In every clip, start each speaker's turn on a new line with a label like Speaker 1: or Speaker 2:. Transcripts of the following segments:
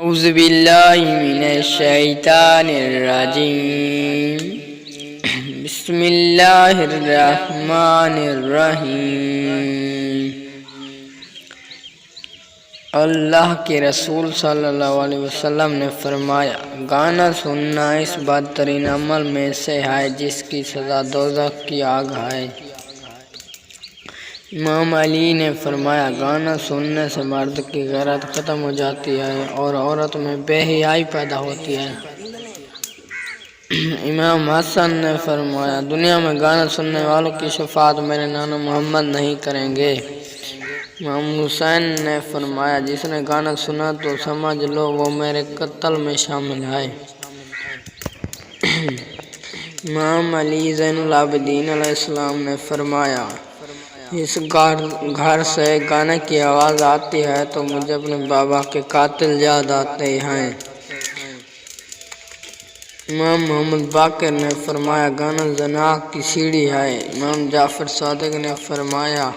Speaker 1: اعوذ باللہ من الشیطان الرجیم بسم اللہ الرحمن الرحیم۔ اللہ کے رسول صلی اللہ علیہ وسلم نے فرمایا، گانا سننا اس بدترین عمل میں سے ہے جس کی سزا دوزخ کی آگ ہے۔ امام علی نے فرمایا، گانا سننے سے مرد کی غیرت ختم ہو جاتی ہے اور عورت میں بے حیائی پیدا ہوتی ہے۔ امام حسن نے فرمایا، دنیا میں گانا سننے والوں کی شفاعت میرے نانا محمد نہیں کریں گے۔ امام حسین نے فرمایا، جس نے گانا سنا تو سمجھ لو وہ میرے قتل میں شامل ہے۔ امام علی زین العابدین علیہ السلام نے فرمایا، اس گھر سے گانے کی آواز آتی ہے تو مجھے اپنے بابا کے قاتل یاد آتے ہیں۔ امام محمد باقر نے فرمایا، گانا زنا کی سیڑھی ہے۔ امام جعفر صادق نے فرمایا،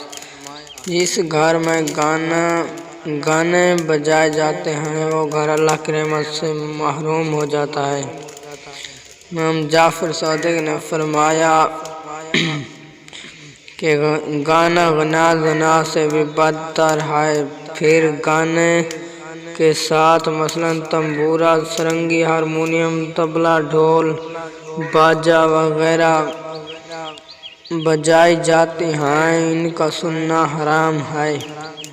Speaker 1: جس گھر میں گانے بجائے جاتے ہیں وہ گھر اللہ کی رحمت سے محروم ہو جاتا ہے۔ امام جعفر صادق نے فرمایا کہ گانا زنا سے بھی بدتر ہے۔ پھر گانے کے ساتھ مثلاً تنبورہ، سرنگی، ہارمونیم، طبلہ، ڈھول، باجا وغیرہ بجائی جاتی ہیں، ان کا سننا حرام ہے۔